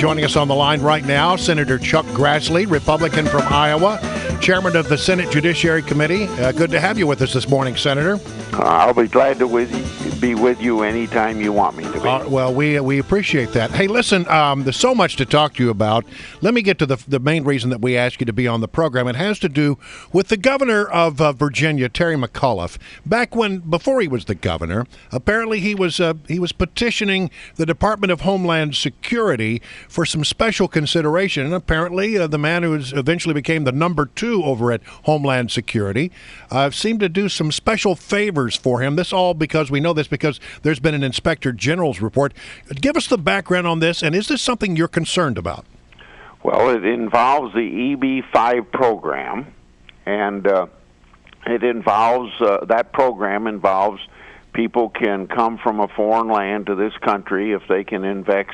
Joining us on the line right now, Senator Chuck Grassley, Republican from Iowa, chairman of the Senate Judiciary Committee. Good to have you with us this morning, Senator. I'll be glad to be with you anytime you want me to be. Well, we appreciate that. Hey, listen, there's so much to talk to you about. Let me get to the main reason that we asked you to be on the program. It has to do with the governor of Virginia, Terry McAuliffe. Before he was the governor, apparently he was petitioning the Department of Homeland Security for some special consideration. And apparently, the man who eventually became the number 2 over at Homeland Security seemed to do some special favors for him. We know this because there's been an Inspector General's report. Give us the background on this, and is this something you're concerned about? Well, it involves the EB-5 program, and that program involves people can come from a foreign land to this country if they can invest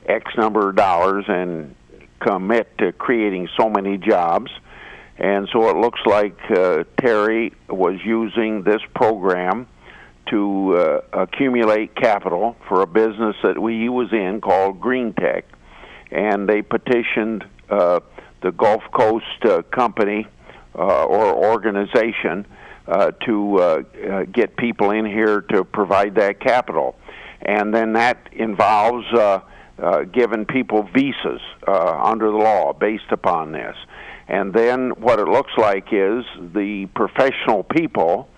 X number of dollars and commit to creating so many jobs. And so it looks like Terry was using this program to accumulate capital for a business that he was in called Green Tech. And they petitioned the Gulf Coast company or organization to get people in here to provide that capital. And then that involves giving people visas under the law based upon this. And then what it looks like is the professional people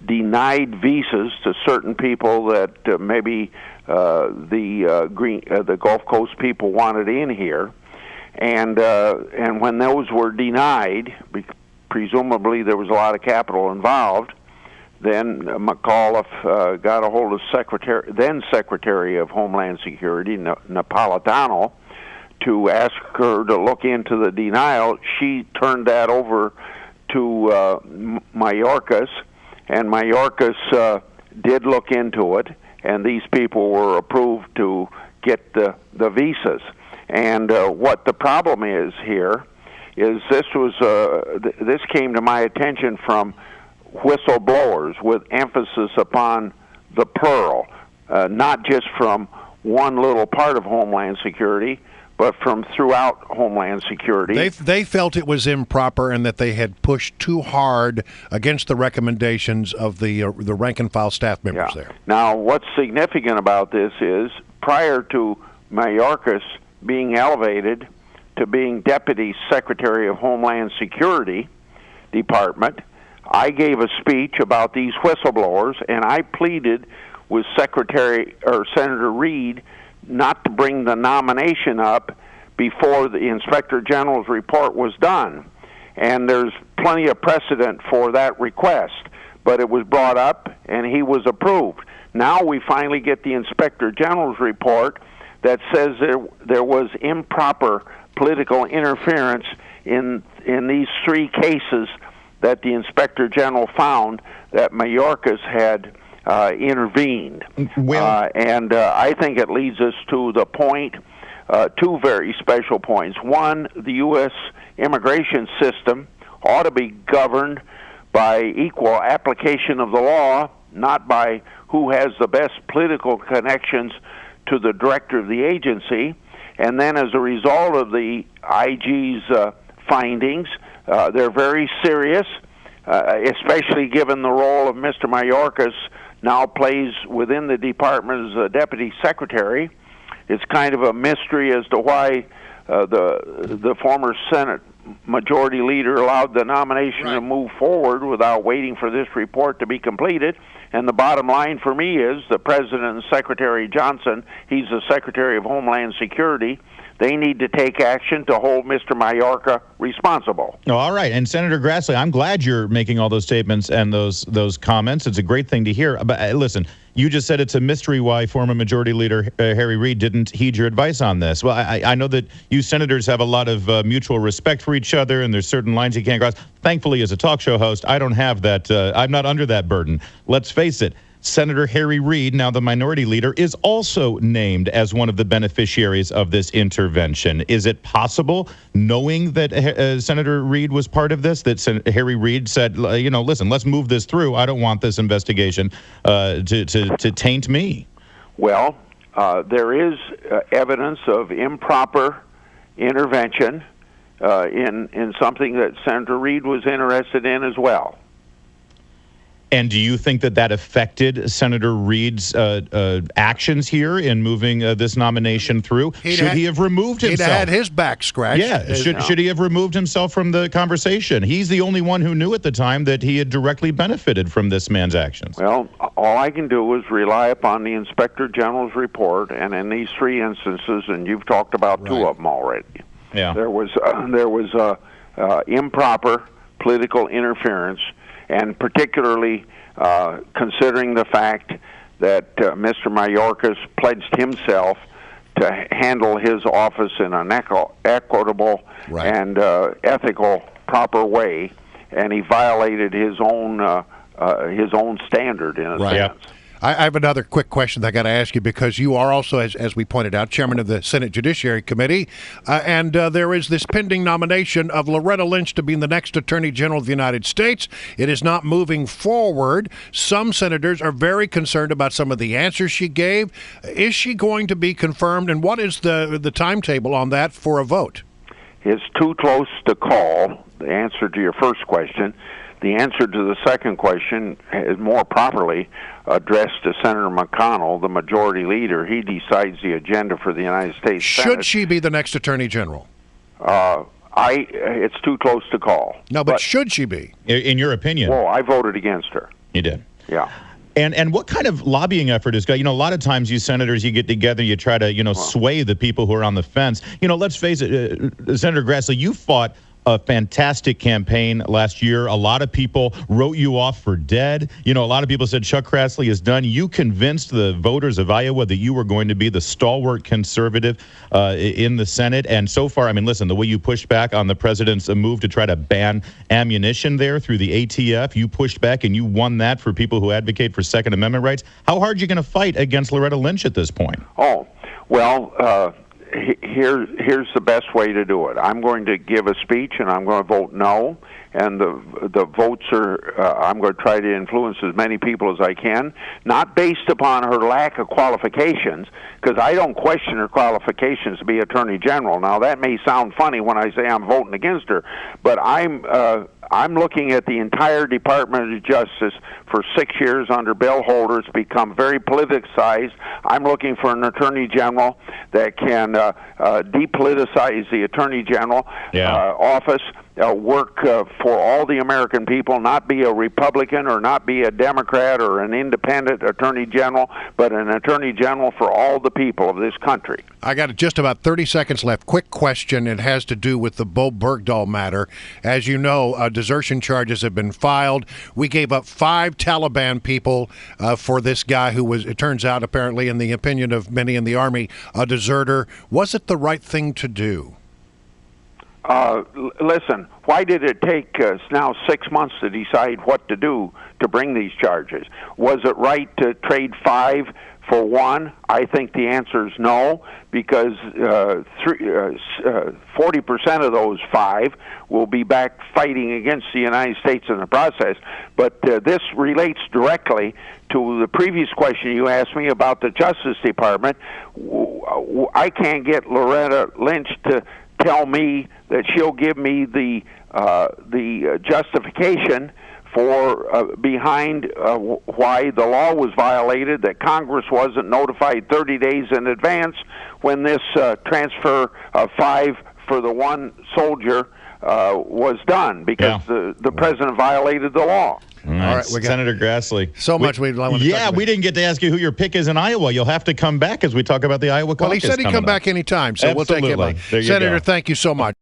denied visas to certain people that maybe the Gulf Coast people wanted in here, and when those were denied, presumably there was a lot of capital involved. Then McAuliffe got a hold of then Secretary of Homeland Security Napolitano, to ask her to look into the denial. She turned that over to Mayorkas, and Mayorkas did look into it, and these people were approved to get the visas. And what the problem is here is this came to my attention from whistleblowers with emphasis upon the plural, not just from one little part of Homeland Security, but from throughout Homeland Security. They felt it was improper and that they had pushed too hard against the recommendations of the rank-and-file staff members there. Now, what's significant about this is, prior to Mayorkas being elevated to being Deputy Secretary of Homeland Security Department, I gave a speech about these whistleblowers, and I pleaded with Senator Reid not to bring the nomination up before the Inspector General's report was done. And there's plenty of precedent for that request. But it was brought up, and he was approved. Now we finally get the Inspector General's report that says there was improper political interference in these 3 cases that the Inspector General found that Mayorkas had intervened. And I think it leads us to the point, 2 very special points. One, the U.S. immigration system ought to be governed by equal application of the law, not by who has the best political connections to the director of the agency. And then as a result of the IG's findings, they're very serious, especially given the role of Mr. Mayorkas now plays within the department as a deputy secretary. It's kind of a mystery as to why the former Senate Majority Leader allowed the nomination to move forward without waiting for this report to be completed. And the bottom line for me is the President and Secretary Johnson, he's the Secretary of Homeland Security, they need to take action to hold Mr. Mayorkas responsible. Oh, all right. And Senator Grassley, I'm glad you're making all those statements and those comments. It's a great thing to hear. But listen, you just said it's a mystery why former Majority Leader Harry Reid didn't heed your advice on this. Well, I know that you senators have a lot of mutual respect for each other, and there's certain lines you can't cross. Thankfully, as a talk show host, I don't have that. I'm not under that burden. Let's face it. Senator Harry Reid, now the minority leader, is also named as one of the beneficiaries of this intervention. Is it possible, knowing that Senator Reid was part of this, that Harry Reid said, listen, let's move this through. I don't want this investigation to taint me? Well, there is evidence of improper intervention in something that Senator Reid was interested in as well. And do you think that affected Senator Reid's actions here in moving this nomination through? Should he have removed himself? He'd had his back scratched. Yeah. Should he have removed himself from the conversation? He's the only one who knew at the time that he had directly benefited from this man's actions. Well, all I can do is rely upon the Inspector General's report, and in these three instances, and you've talked about two of them already. Yeah. There was improper political interference, and particularly considering the fact that Mr. Mayorkas pledged himself to handle his office in an equitable and ethical, proper way, and he violated his own standard in a sense. I have another quick question that I got to ask you, because you are also, as we pointed out, chairman of the Senate Judiciary Committee, and there is this pending nomination of Loretta Lynch to be the next Attorney General of the United States. It is not moving forward. Some senators are very concerned about some of the answers she gave. Is she going to be confirmed, and what is the timetable on that for a vote? It's too close to call, the answer to your first question. The answer to the second question is more properly addressed to Senator McConnell, the majority leader. He decides the agenda for the United States Senate. Should she be the next Attorney General? It's too close to call. No, but should she be? In your opinion? Well, I voted against her. You did? Yeah. And what kind of lobbying effort is going? A lot of times you senators, you get together, you try to, sway the people who are on the fence. Let's face it, Senator Grassley, you fought a fantastic campaign last year. A lot of people wrote you off for dead. A lot of people said Chuck Grassley is done. You convinced the voters of Iowa that you were going to be the stalwart conservative in the Senate. And so far, listen, the way you pushed back on the president's move to try to ban ammunition there through the ATF, you pushed back and you won that for people who advocate for Second Amendment rights. How hard are you going to fight against Loretta Lynch at this point? Oh, well, here's the best way to do it. I'm going to give a speech, and I'm going to vote no. And the votes are, I'm going to try to influence as many people as I can, not based upon her lack of qualifications, because I don't question her qualifications to be Attorney General. Now, that may sound funny when I say I'm voting against her, but I'm looking at the entire Department of Justice for 6 years under Bill Holder. It's become very politicized. I'm looking for an Attorney General that can depoliticize the Attorney General office, work for all the American people, not be a Republican or not be a Democrat or an independent Attorney General, but an Attorney General for all the people of this country. I got just about 30 seconds left. Quick question. It has to do with the Bo Bergdahl matter. As you know, desertion charges have been filed. We gave up 5 Taliban people for this guy who was, it turns out, apparently, in the opinion of many in the Army, a deserter. Was it the right thing to do? Listen, why did it take now 6 months to decide what to do to bring these charges? Was it right to trade 5 for 1? I think the answer is no, because 40% of those 5 will be back fighting against the United States in the process. But this relates directly to the previous question you asked me about the Justice Department. I can't get Loretta Lynch to tell me that she'll give me the justification for behind why the law was violated, that Congress wasn't notified 30 days in advance when this transfer of 5 for the 1 soldier was done, because the president violated the law. All right, we got Senator Grassley. So much we want to talk about. We didn't get to ask you who your pick is in Iowa. You'll have to come back as we talk about the Iowa caucus. Well, he said he'd come back anytime, so we'll take him. Absolutely. Senator, thank you so much.